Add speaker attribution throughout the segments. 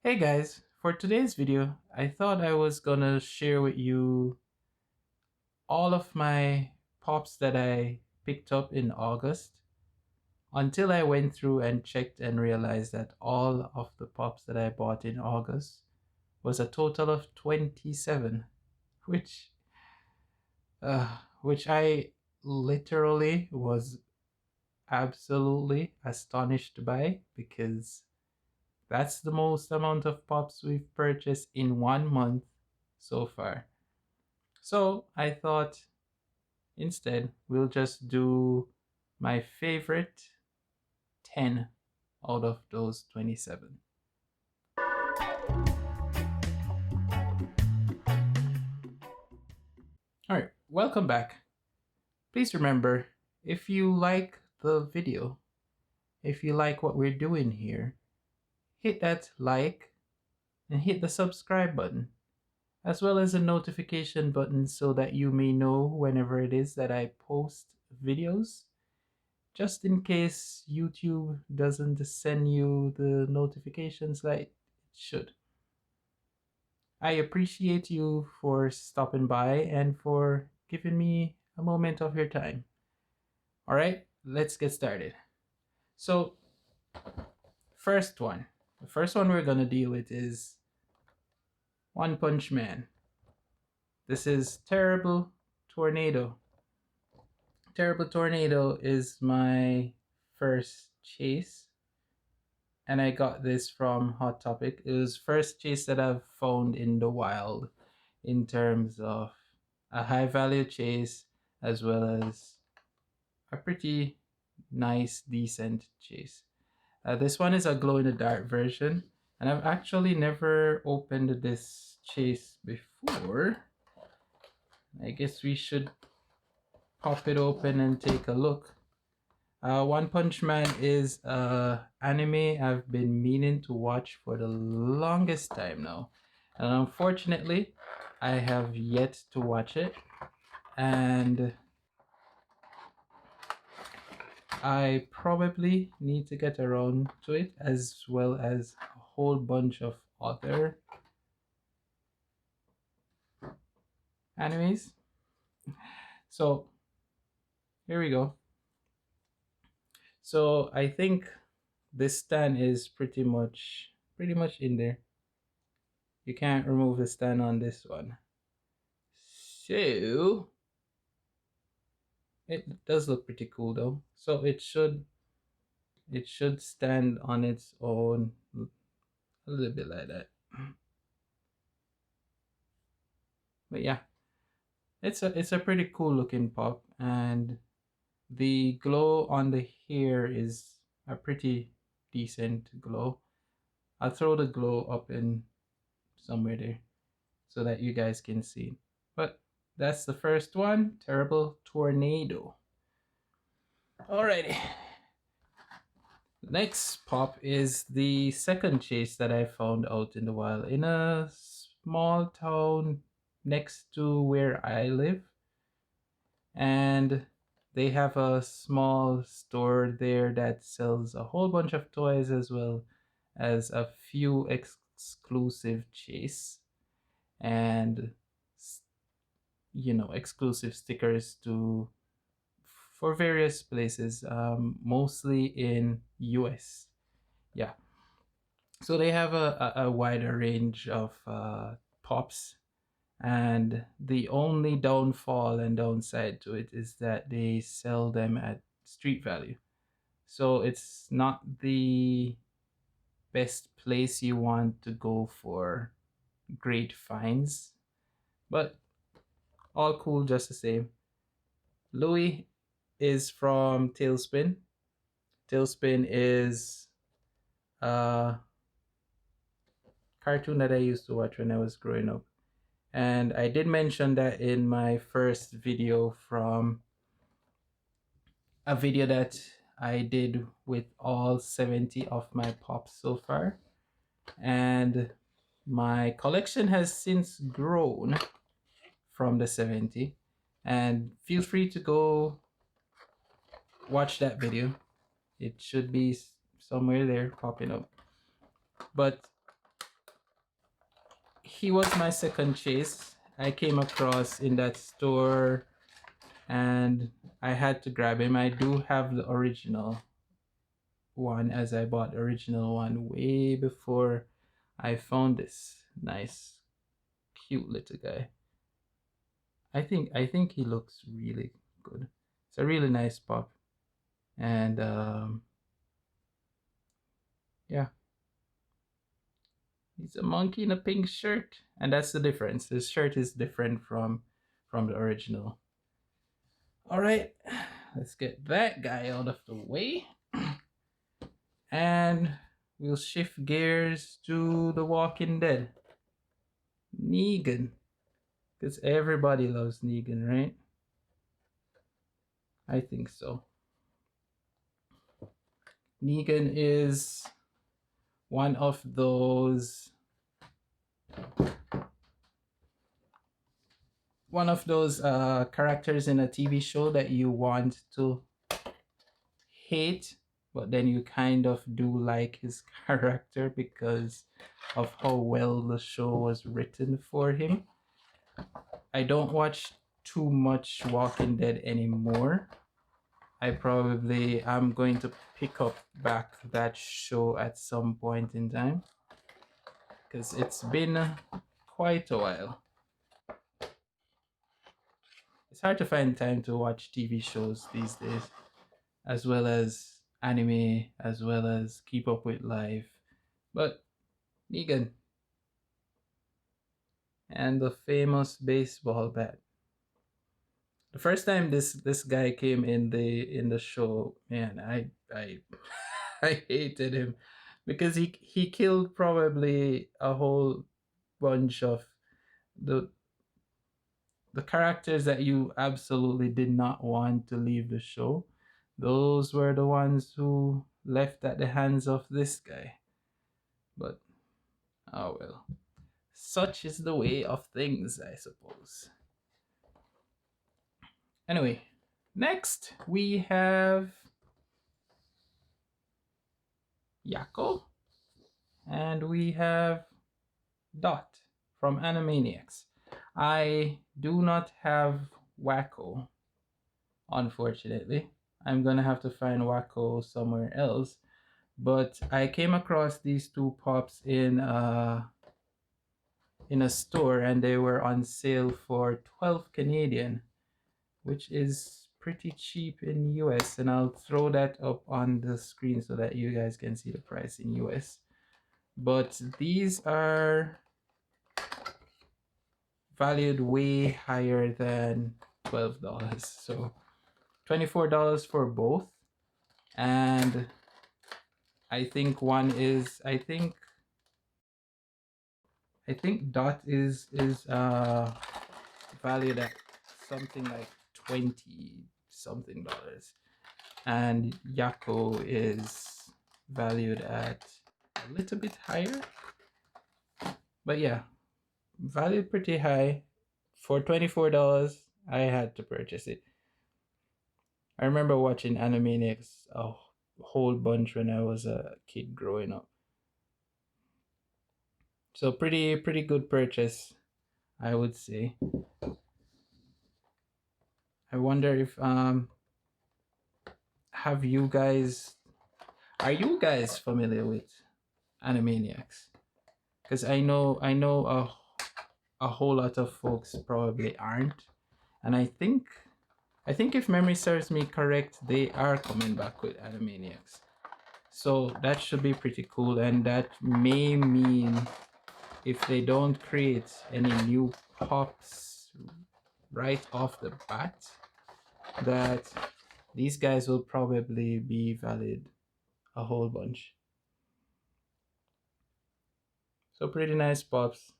Speaker 1: Hey guys, for today's video, I thought I was gonna share with you all of my pops that I picked up in August until I went through and checked and realized that all of the pops that I bought in August was a total of 27, which which I literally was absolutely astonished by because that's the most amount of pops we've purchased in 1 month so far. So I thought instead we'll just do my favorite 10 out of those 27. Alright, welcome back. Please remember, if you like the video, if you like what we're doing here, hit that like and hit the subscribe button, as well as a notification button so that you may know whenever it is that I post videos, just in case YouTube doesn't send you the notifications like it should. I appreciate you for stopping by and for giving me a moment of your time. All right, let's get started. So, first one. The first one we're going to deal with is One Punch Man. This is Terrible Tornado. Terrible Tornado is my first chase, and I got this from Hot Topic. It was first chase that I've found in the wild in terms of a high value chase as well as a pretty nice, decent chase. This one is a glow in the dark version, and I've actually never opened this chase before. I guess we should pop it open and take a look. One Punch Man is a anime I've been meaning to watch for the longest time now, and unfortunately, I have yet to watch it. And I probably need to get around to it, as well as a whole bunch of other animes. So here we go. So I think this stand is pretty much in there. You can't remove the stand on this one. So it does look pretty cool though. So it should stand on its own a little bit like that. But yeah, it's a pretty cool looking pop, and the glow on the hair is a pretty decent glow. I'll throw the glow up in somewhere there so that you guys can see. But that's the first one, Terrible Tornado. Alrighty. Next pop is the second chase that I found out in the wild in a small town next to where I live. And they have a small store there that sells a whole bunch of toys as well as a few exclusive chase and exclusive stickers to for various places, mostly in US. Yeah, so they have a wider range of pops, and the only downfall and downside to it is that they sell them at street value. So it's not the best place you want to go for great finds, but all cool just the same. Louis is from Tailspin. Tailspin is a cartoon that I used to watch when I was growing up. And I did mention that in my first video from a video that I did with all 70 of my pops so far. And my collection has since grown from the 70. And feel free to go watch that video. It should be somewhere there popping up. But he was my second chase. I came across in that store and I had to grab him. I do have the original one, as I bought the original one way before I found this nice, cute little guy. I think he looks really good. It's a really nice pop, and yeah, he's a monkey in a pink shirt, and that's the difference. His shirt is different from the original. All right, let's get that guy out of the way, and we'll shift gears to The Walking Dead. Negan, because everybody loves Negan, right? I think so. Negan is one of those characters in a TV show that you want to hate, but then you kind of do like his character because of how well the show was written for him. I don't watch too much Walking Dead anymore. I'm going to pick up back that show at some point in time because it's been quite a while. It's hard to find time to watch TV shows these days, as well as anime, as well as keep up with life. But Negan and the famous baseball bat. The first time this guy came in the show, man, I I hated him because he killed probably a whole bunch of the the characters that you absolutely did not want to leave the show. Those were the ones who left at the hands of this guy. But oh well. Such is the way of things, I suppose. Anyway, next we have Yako and we have Dot from Animaniacs. I do not have Wacko, unfortunately. I'm gonna have to find Wacko somewhere else. But I came across these two pops in a store and they were on sale for 12 Canadian, which is pretty cheap in US, and I'll throw that up on the screen so that you guys can see the price in US. But these are valued way higher than $12. So $24 for both. And I think I think Dot is valued at something like 20 something dollars, and Yako is valued at a little bit higher. But yeah, valued pretty high. For $24, I had to purchase it. I remember watching Animaniacs a whole bunch when I was a kid growing up. So pretty good purchase, I would say. I wonder if have you guys are you guys familiar with Animaniacs? Because I know a whole lot of folks probably aren't, and I think if memory serves me correct, they are coming back with Animaniacs. So that should be pretty cool, and that may mean if they don't create any new pops right off the bat, that these guys will probably be valid a whole bunch. So pretty nice pops,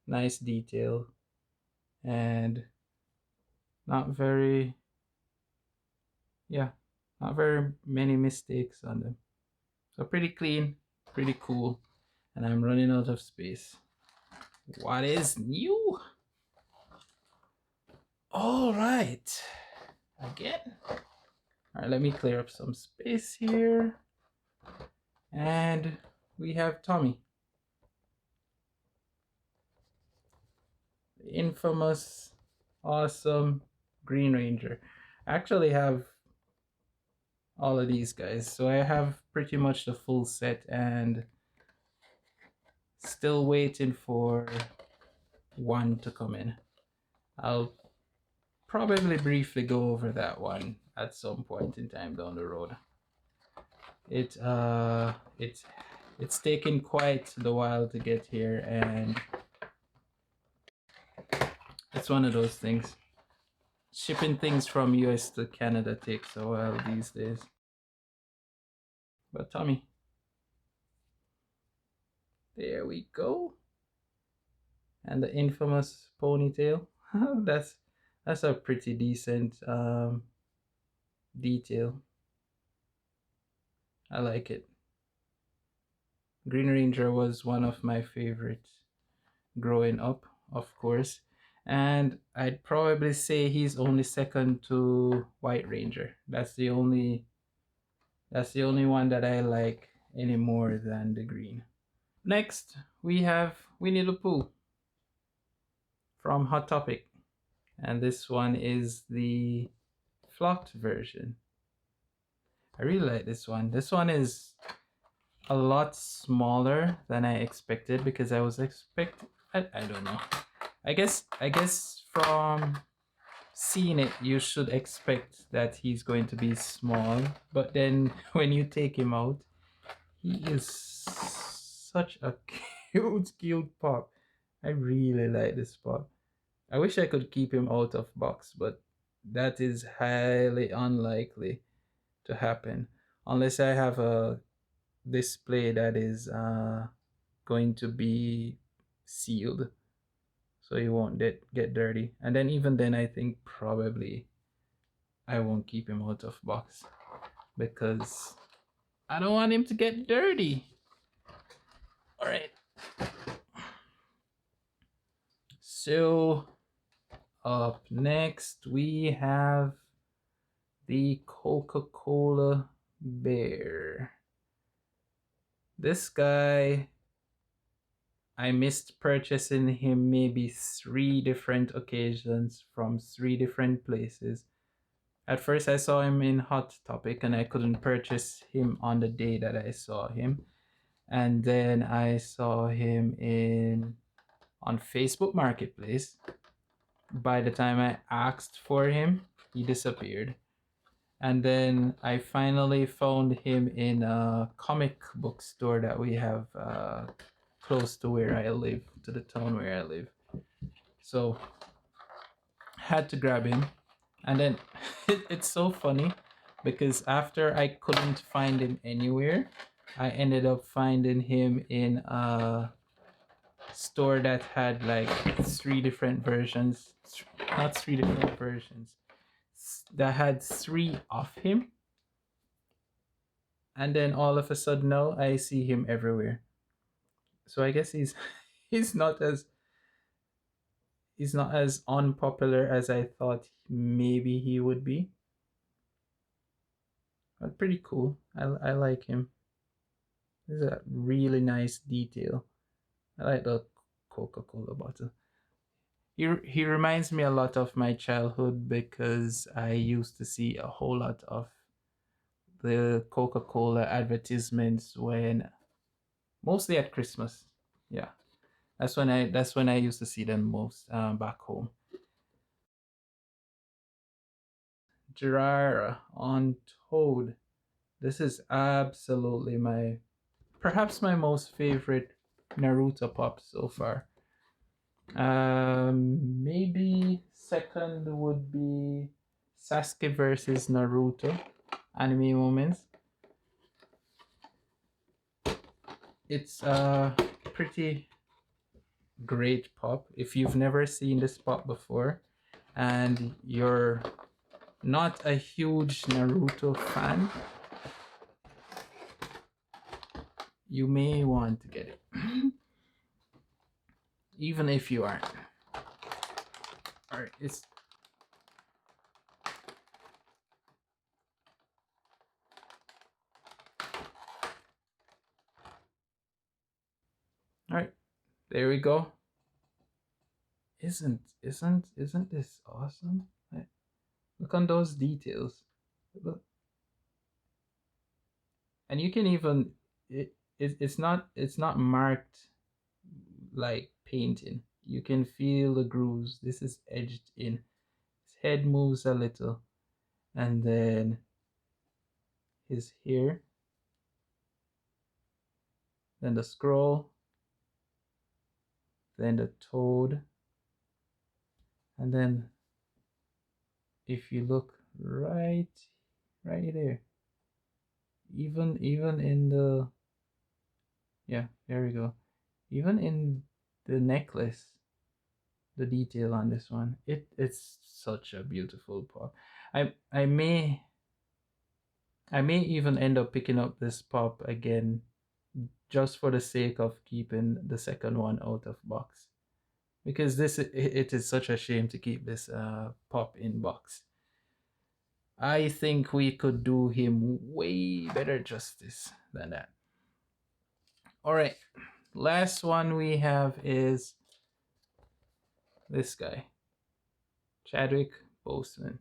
Speaker 1: nice detail, and not very, yeah, not very many mistakes on them. So pretty clean, pretty cool, and I'm running out of space. What is new? All right, again. All right, let me clear up some space here. And we have Tommy. infamous, awesome Green Ranger. I actually have all of these guys, so I have pretty much the full set and still waiting for one to come in. I'll probably briefly go over that one at some point in time down the road. It's taken quite the while to get here, and it's one of those things. Shipping things from US to Canada takes a while these days. But Tommy, there we go. And the infamous ponytail. That's a pretty decent detail. I like it. Green Ranger was one of my favorites growing up, of course. And I'd probably say he's only second to White Ranger. That's the only one that I like any more than the green. Next, we have Winnie the Pooh from Hot Topic. And this one is the flocked version. I really like this one. This one is a lot smaller than I expected because I was I don't know. I guess from seeing it you should expect that he's going to be small, but then when you take him out, he is such a cute pop. I really like this pop. I wish I could keep him out of box, but that is highly unlikely to happen unless I have a display that is going to be sealed so he won't get dirty. And then even then I think probably I won't keep him out of box because I don't want him to get dirty. All right. So up next we have the Coca-Cola bear. This guy, I missed purchasing him maybe 3 different occasions from 3 different places. At first, I saw him in Hot Topic and I couldn't purchase him on the day that I saw him. And then I saw him on Facebook Marketplace. By the time I asked for him, he disappeared. And then I finally found him in a comic book store that we have close to where I live, to the town where I live. So had to grab him. And then it's so funny because after I couldn't find him anywhere, I ended up finding him in a store that had like 3 different versions, not 3 different versions, that had 3 of him. And then all of a sudden now I see him everywhere. So I guess he's not as he's not as unpopular as I thought maybe he would be. But pretty cool. I like him. This is a really nice detail. I like the Coca-Cola bottle. He reminds me a lot of my childhood because I used to see a whole lot of the Coca-Cola advertisements when mostly at Christmas. Yeah. That's when I used to see them most back home. Jiraiya on Toad. This is absolutely perhaps my most favorite Naruto pop so far. Maybe second would be Sasuke versus Naruto anime moments. It's a pretty great pop. If you've never seen this pop before and you're not a huge Naruto fan, you may want to get it. Even if you aren't. Alright, Alright, there we go. Isn't this awesome? Look on those details. Look, and you can even it's not marked like painting. You can feel the grooves. This is edged in. His head moves a little, and then his hair, then the scroll, then the toad, and then if you look right there, even in the, yeah, there we go. Even in the necklace, the detail on this one, it's such a beautiful pop. I may even end up picking up this pop again just for the sake of keeping the second one out of box, because it is such a shame to keep this pop in box. I think we could do him way better justice than that. All right, last one we have is this guy, Chadwick Boseman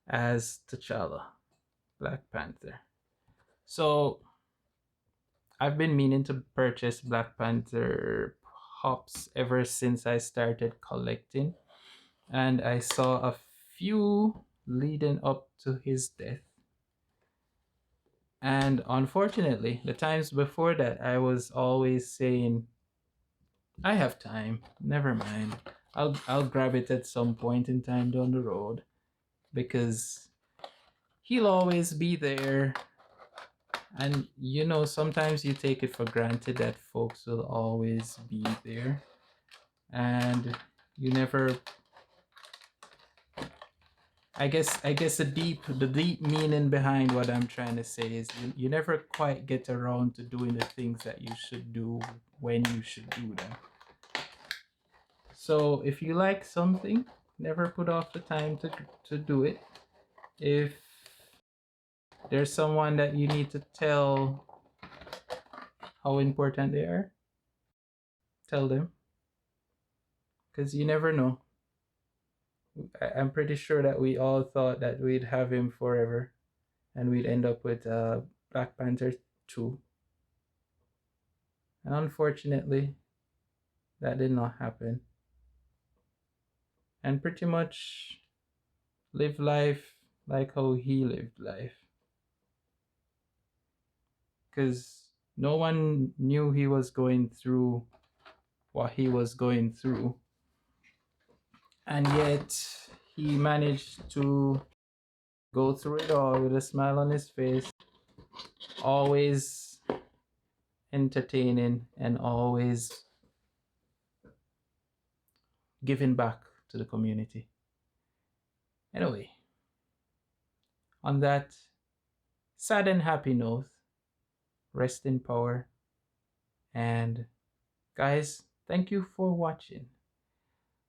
Speaker 1: as T'Challa, Black Panther. So I've been meaning to purchase Black Panther Pops ever since I started collecting, and I saw a few leading up to his death. And unfortunately, the times before that, I was always saying, I have time, never mind. I'll grab it at some point in time down the road, because he'll always be there. And sometimes you take it for granted that folks will always be there. And you never, I guess the deep meaning behind what I'm trying to say is you never quite get around to doing the things that you should do when you should do them. So if you like something, never put off the time to do it. If there's someone that you need to tell how important they are, tell them, because you never know. I'm pretty sure that we all thought that we'd have him forever and we'd end up with Black Panther 2. And unfortunately, that did not happen. And pretty much live life like how he lived life. Because no one knew he was going through what he was going through. And yet, he managed to go through it all with a smile on his face, always entertaining and always giving back to the community. Anyway, on that sad and happy note, rest in power. And guys, thank you for watching.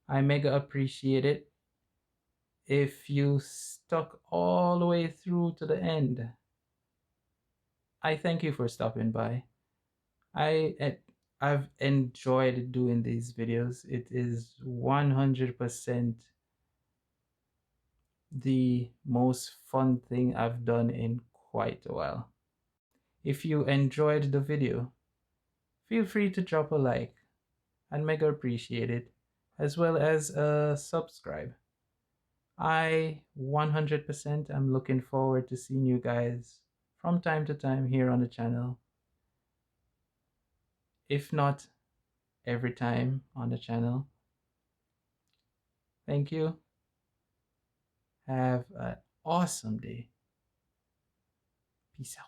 Speaker 1: I mega appreciate it. If you stuck all the way through to the end, I thank you for stopping by. I've enjoyed doing these videos. It is 100% the most fun thing I've done in quite a while. If you enjoyed the video, feel free to drop a like and mega appreciate it, as well as subscribe. I 100% am looking forward to seeing you guys from time to time here on the channel. If not every time on the channel. Thank you. Have an awesome day. Peace out.